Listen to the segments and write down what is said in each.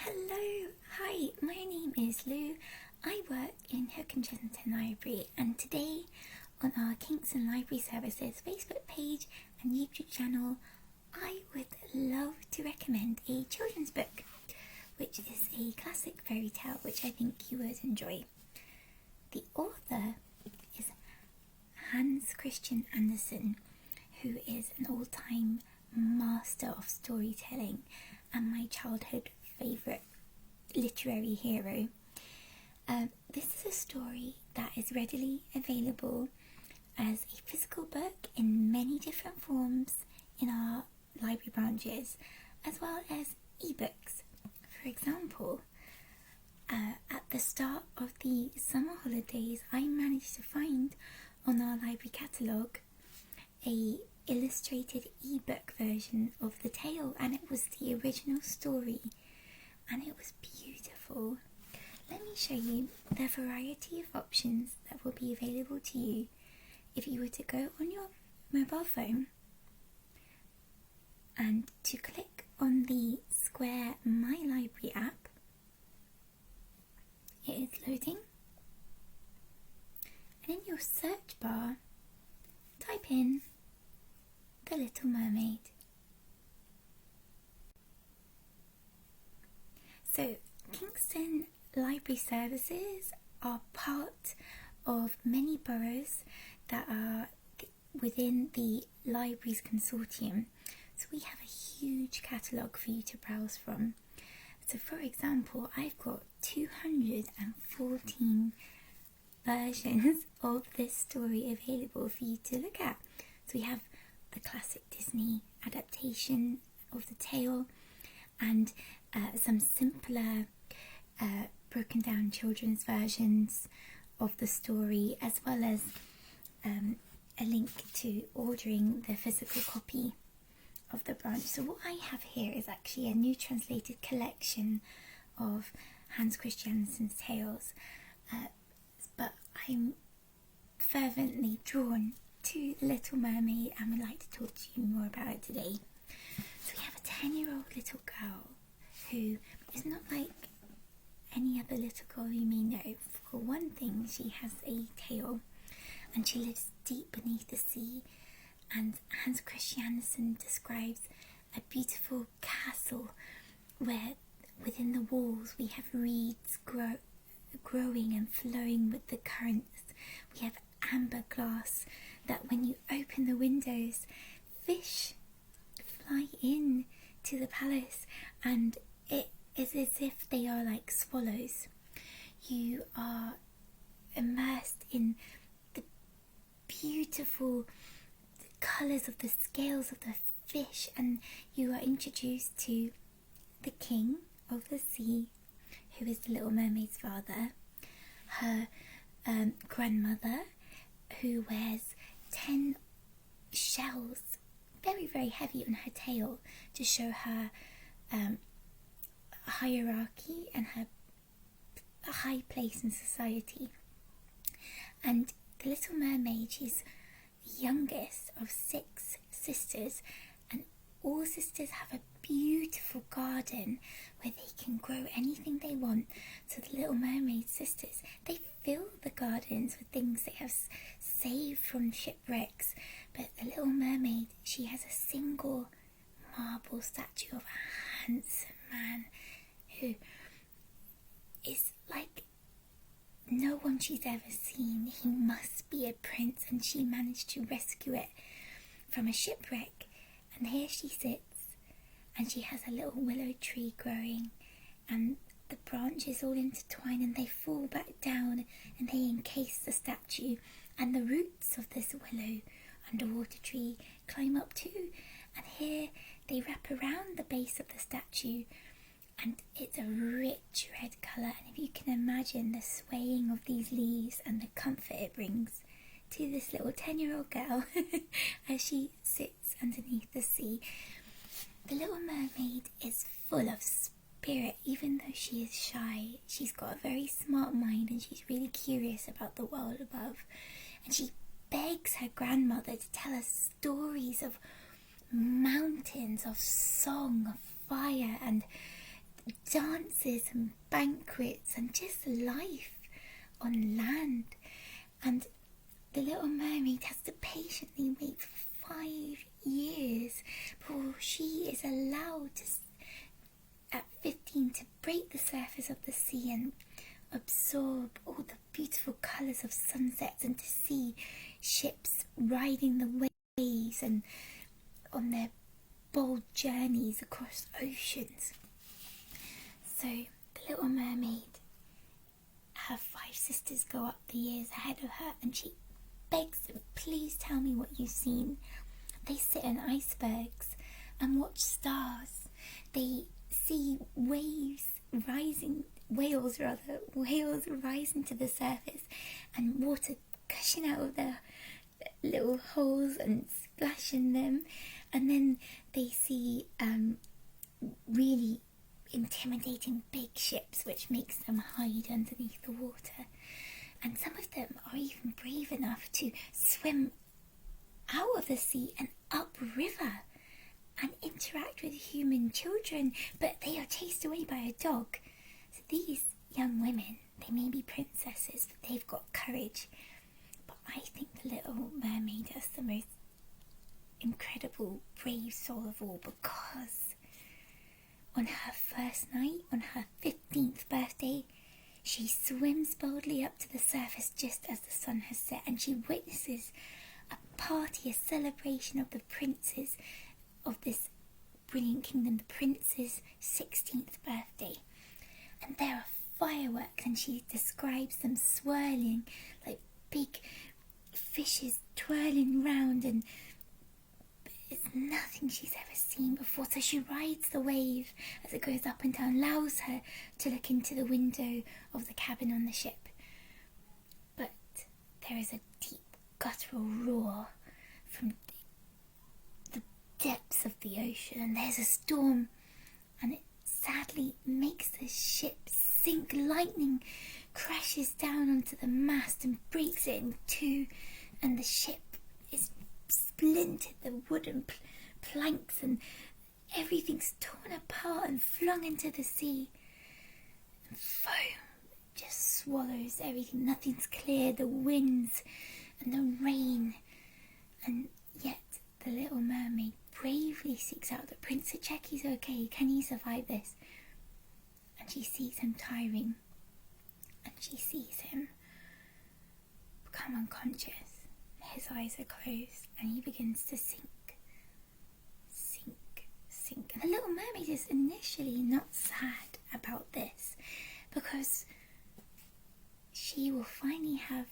Hello, hi, my name is Lou. I work in Hookington Library, and today on our Kingston Library Services Facebook page and YouTube channel, I would love to recommend a children's book, which is a classic fairy tale which I think you would enjoy. The author is Hans Christian Andersen, who is an all-time master of storytelling and my childhood favourite literary hero. This is a story that is readily available as a physical book in many different forms in our library branches, as well as ebooks. For example, at the start of the summer holidays, I managed to find on our library catalogue a illustrated ebook version of the tale, and it was the original story, and it was beautiful. Let me show you the variety of options that will be available to you if you were to go on your mobile phone and to click on the Square My Library app. It is loading, and in your search bar type in The Little Mermaid. So Kingston Library Services are part of many boroughs that are within the Libraries Consortium. So we have a huge catalogue for you to browse from. So for example, I've got 214 versions of this story available for you to look at. So we have the classic Disney adaptation of the tale, and some simpler broken down children's versions of the story, as well as a link to ordering the physical copy of the branch. So what I have here is actually a new translated collection of Hans Christian Andersen's tales, but I'm fervently drawn to The Little Mermaid and would like to talk to you more about it today. So we have a 10-year-old little girl who is not like any other little girl you may know. For one thing, she has a tail and she lives deep beneath the sea, and Hans Christian Andersen describes a beautiful castle where within the walls we have reeds growing and flowing with the currents. We have amber glass that when you open the windows, fish fly in to the palace, and it is as if they are like swallows. You are immersed in the beautiful colours of the scales of the fish, and you are introduced to the king of the sea, who is the Little Mermaid's father, her grandmother, who wears 10 shells, very, very heavy on her tail, to show her hierarchy and her high place in society. And the Little Mermaid, she's the youngest of 6 sisters, and all sisters have a beautiful garden where they can grow anything they want. So the Little Mermaid sisters, they fill the gardens with things they have saved from shipwrecks. But the Little Mermaid, she has a single marble statue of a handsome man who is like no one she's ever seen. He must be a prince, and she managed to rescue it from a shipwreck. And here she sits, and she has a little willow tree growing, and the branches all intertwine and they fall back down and they encase the statue, and the roots of this willow underwater tree climb up too, and here they wrap around the base of the statue, and it's a rich red colour. And if you can imagine the swaying of these leaves and the comfort it brings to this little 10-year-old girl as she sits underneath the sea. The Little Mermaid is full of spirit, even though she is shy. She's got a very smart mind, and she's really curious about the world above, and she begs her grandmother to tell her stories of mountains, of song, of fire, and dances and banquets and just life on land. And the Little Mermaid has to patiently wait for 5 years before she is allowed to, at 15, to break the surface of the sea and absorb all the beautiful colours of sunsets, and to see ships riding the waves and on their bold journeys across oceans. So the Little Mermaid, her 5 sisters go up the years ahead of her, and she begs them, please tell me what you've seen. They sit on icebergs and watch stars. They see whales rising to the surface, and water gushing out of their little holes and splashing them. And then they see really intimidating big ships, which makes them hide underneath the water. And some of them are even brave enough to swim out of the sea and upriver and interact with human children, but they are chased away by a dog. So these young women, they may be princesses, but they've got courage. But I think the Little Mermaid has the most incredible, brave soul of all, because on her first night, on her 15th birthday, she swims boldly up to the surface just as the sun has set, and she witnesses a party, a celebration of the princes of this brilliant kingdom, the prince's 16th birthday. And there are fireworks, and she describes them swirling like big fishes twirling round, and it's nothing she's ever seen before. So she rides the wave as it goes up and down, allows her to look into the window of the cabin on the ship. But there is a deep guttural roar from the depths of the ocean, and there's a storm, and it sadly makes the ship sink. Lightning crashes down onto the mast and breaks it in two, and the ship is splintered. The wooden planks and everything's torn apart and flung into the sea, and foam just swallows everything. Nothing's clear. The winds and the rain, and yet the Little Mermaid bravely seeks out the prince to check he's okay. Can he survive this? And she sees him tiring, and she sees him become unconscious. His eyes are closed, and he begins to sink. And the Little Mermaid is initially not sad about this, because she will finally have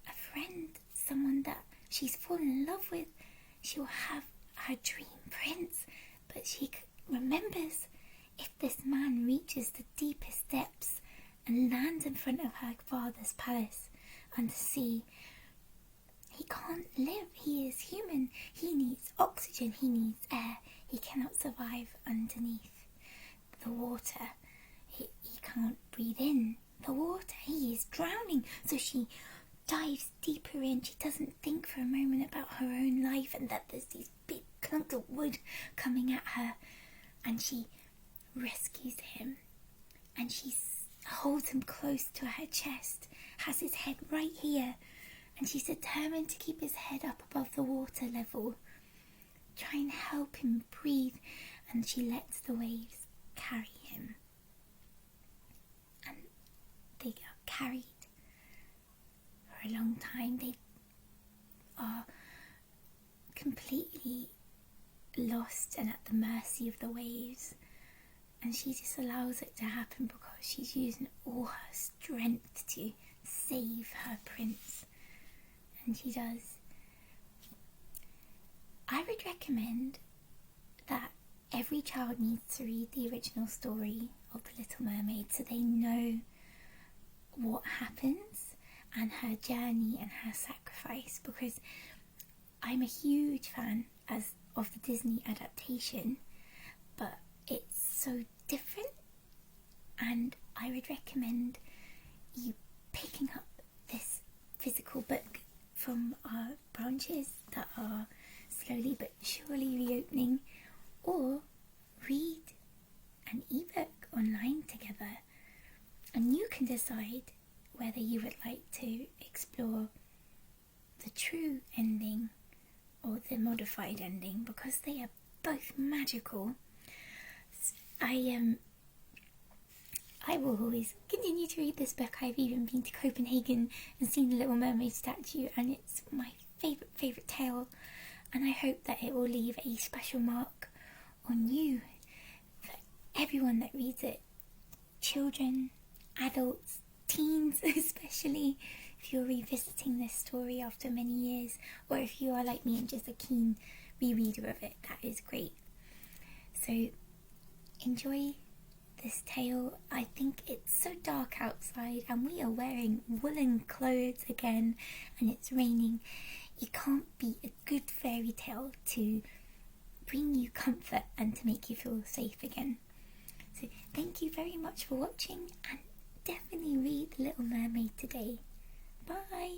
a friend, someone that she's fallen in love with. She will have her dream prince, but she remembers, if this man reaches the deepest depths and lands in front of her father's palace under sea, he can't live. He is human. He needs oxygen. He needs air. He cannot survive underneath the water. He can't breathe in the water. He is drowning. So she dives deeper in. She doesn't think for a moment about her own life and that there's these big clumps of wood coming at her. And she rescues him. And she holds him close to her chest, has his head right here. And she's determined to keep his head up above the water level, try and help him breathe, and she lets the waves carry him. And they are carried for a long time. They are completely lost and at the mercy of the waves. And she just allows it to happen because she's using all her strength to save her prince. And she does. I would recommend that every child needs to read the original story of The Little Mermaid so they know what happens and her journey and her sacrifice, because I'm a huge fan of the Disney adaptation, but it's so different, and I would recommend you picking up this physical book from our branches that are slowly but surely reopening, or read an ebook can decide whether you would like to explore the true ending or the modified ending, because they are both magical. I will always continue to read this book. I've even been to Copenhagen and seen the Little Mermaid statue, and it's my favourite tale, and I hope that it will leave a special mark on you, for everyone that reads it. Children, adults, teens especially, if you're revisiting this story after many years, or if you are like me and just a keen rereader of it, that is great. So enjoy this tale. I think it's so dark outside and we are wearing woolen clothes again and it's raining. You can't beat a good fairy tale to bring you comfort and to make you feel safe again. So thank you very much for watching, and definitely read Little Mermaid today. Bye!